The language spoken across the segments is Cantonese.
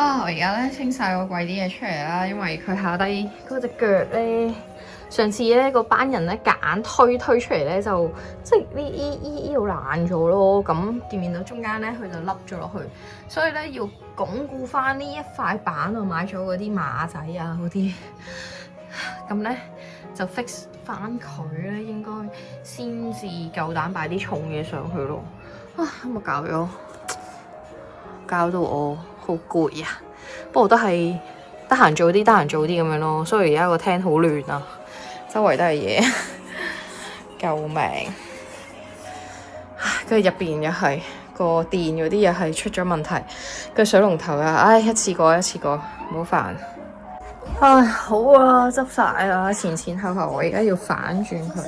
我而家咧清晒個櫃啲嘢出嚟啦，因為佢下低嗰隻腳咧，上次咧個班人咧夾硬推出嚟咧，就即係呢度爛咗咯。咁見到中間咧，佢就凹咗落去，所以咧要鞏固翻呢一塊板啊，買咗嗰啲馬仔啊嗰啲，咁咧就 fix 翻佢咧，應該先至夠膽擺啲重嘢上去咯。咁我搞到我好攰啊！不過都係得閒做啲咁樣咯。所以而家個廳好亂啊，周圍都係嘢，救命！跟住入邊又係個電嗰啲又係出咗問題，個水龍頭啊，一次過，唔好煩。好啊，執晒啦，前後，我而家要反轉佢。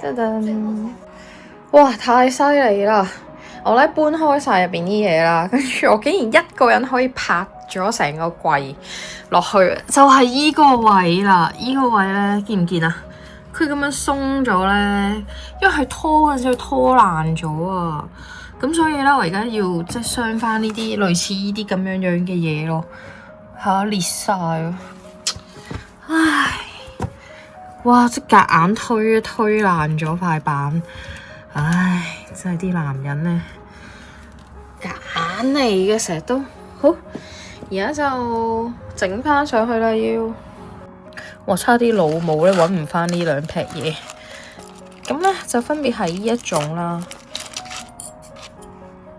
噔噔！哇，太犀利啦！我咧搬開晒入邊啲嘢啦，跟住我竟然一個人可以拍咗成個櫃落去，就係依個位啦。依個位咧，見唔見啊？佢咁樣鬆咗咧，因為係拖嗰陣時拖爛咗啊。咁所以咧，我而家要即係鑲翻呢啲類似呢啲咁樣嘅嘢咯。裂晒啊！唉，哇！即係夾硬推爛咗塊板。唉，真係啲男人咧，夾硬嚟嘅，成日都好。而家就整翻上去啦，要我差啲老母咧揾唔翻呢兩撇嘢。咁咧就分別係呢一種啦，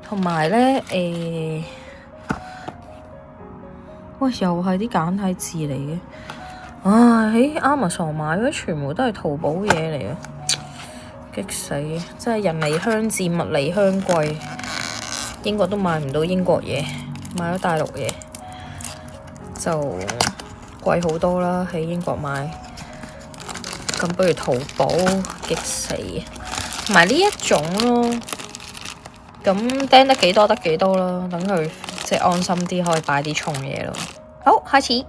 同埋咧喂，又係啲簡體字嚟嘅。喺 Amazon 買嗰啲全部都係淘寶嘢嚟嘅。激死！真係人離鄉賤，物離鄉貴。英國都買唔到英國嘢，買咗大陸嘢就貴好多啦。喺英國買，咁不如淘寶，激死！同埋呢一種咯，咁釘得幾多得幾多啦，等佢即係安心啲，可以擺啲重嘢咯。好，開始。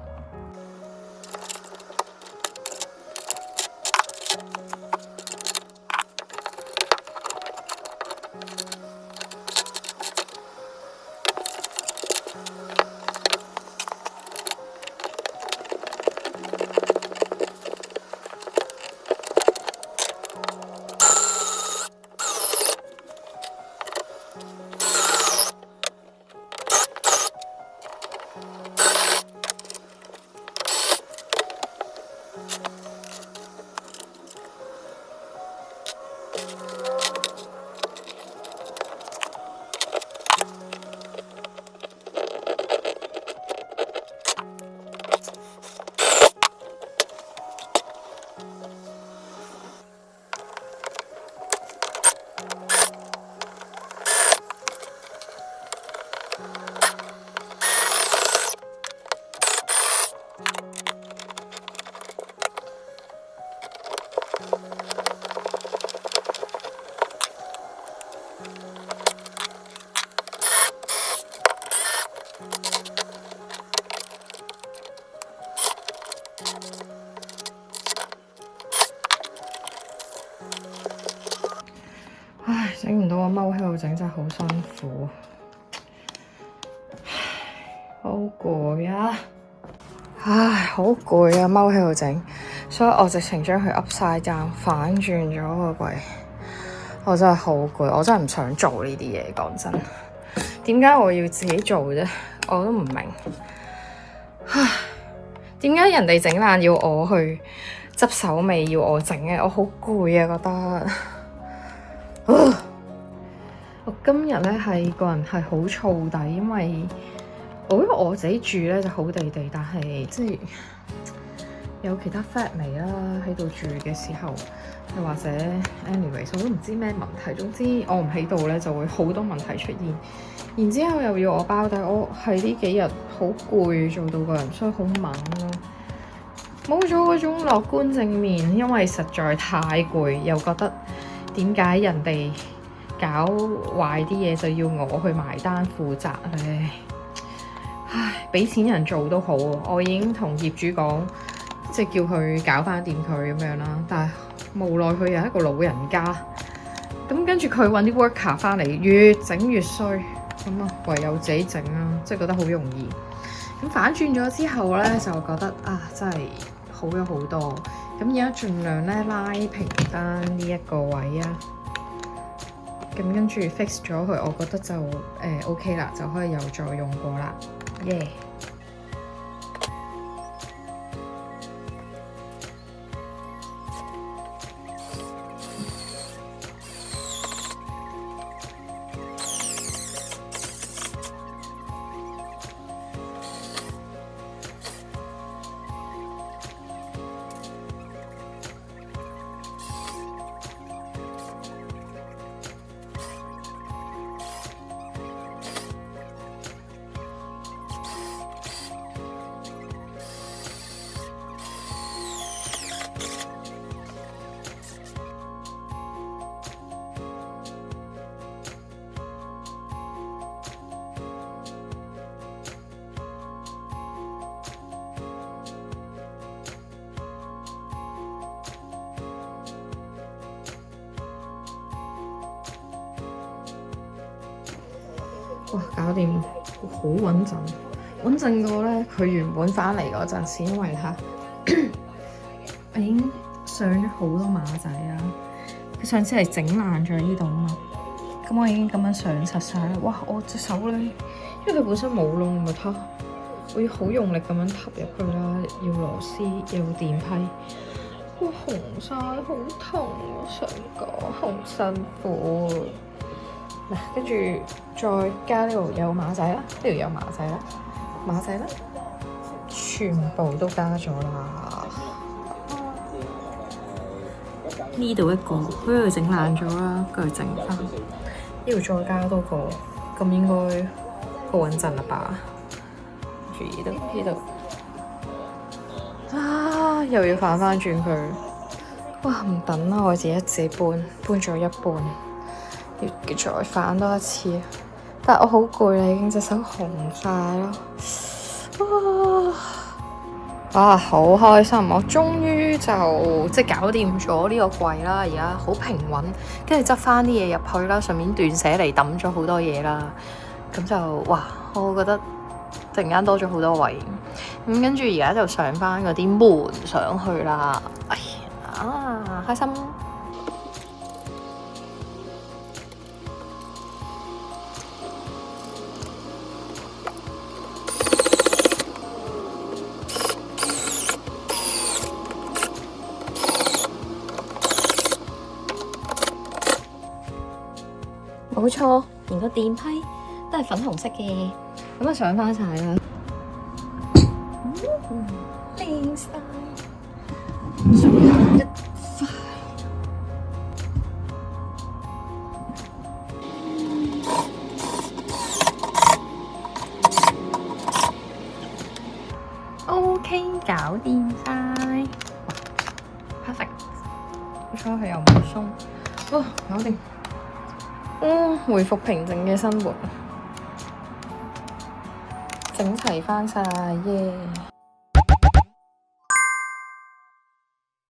整唔到，我踎喺度整真係好辛苦，好攰啊！好攰啊，踎喺度整，所以我直情將佢 Upside down 反轉咗個櫃。我真係好攰，我真係唔想做呢啲嘢。講真，點解我要自己做啫？我都唔明。點解人哋整爛要我去執手尾，要我整嘅？我好攰啊，覺得。我今日咧係個人係好燥底，因為我自己住咧就好地地，但係即係有其他 flatmate 啦喺度住嘅時候，又或者 anyways 我都唔知咩問題。總之我唔喺度咧就會好多問題出現，然之後又要我包底，我係呢幾日好攰，做到個人所以好猛咯，冇咗嗰種樂觀正面，因為實在太攰，又覺得點解人哋搞壞啲嘢就要我去埋單負責咧？俾錢人做都好，我已經同業主講，即係叫佢搞翻掂佢咁樣啦。但係無奈佢又係一個老人家，咁跟住佢揾啲 worker 翻嚟，越整越衰，咁啊唯有自己整啦，即係覺得好容易。咁反轉咗之後咧，就覺得啊真係好咗好多。咁而家盡量咧拉平翻呢一個位啊。咁跟住 fix 咗佢，我覺得就OK 啦，就可以又再用過啦，耶！哇！搞掂，好穩陣，穩陣過咧佢原本翻嚟嗰陣時，因為我已經上咗好多馬仔啦。佢上次係整爛咗呢度啊嘛，咁我已經咁樣上實晒啦。哇！我隻手咧，因為佢本身冇窿咪撻，我要好用力咁樣撻入去啦，要螺絲，要電批。哇！紅晒，好痛啊！成個好辛苦。嗱，跟住再加呢度有馬仔啦，呢度有馬仔啦，馬仔啦，全部都加咗啦。呢度一個，佢度整爛咗啦，跟住整翻。呢度再加多個，咁應該好穩陣啦吧？注意到呢度啊，又要反翻轉佢。哇！唔等啦，我自己搬咗一半。要再反多一次，但係我好攰啦，已經隻手紅晒咯。哇！好開心，我終於就即係搞掂咗呢個櫃啦，而家好平穩，跟住執翻啲嘢入去啦，順便斷捨離抌咗好多嘢啦。咁就哇，我覺得突然間多咗好多位。咁跟住而家就上翻嗰啲門上去啦。哎呀，開心！冇錯，連個電批都係粉紅色嘅，咁啊上翻晒啦，靚晒，仲有一塊。OK， 搞掂晒 ，perfect， 好彩佢又冇鬆，哇，搞掂。回復平靜嘅生活，整齊返晒耶！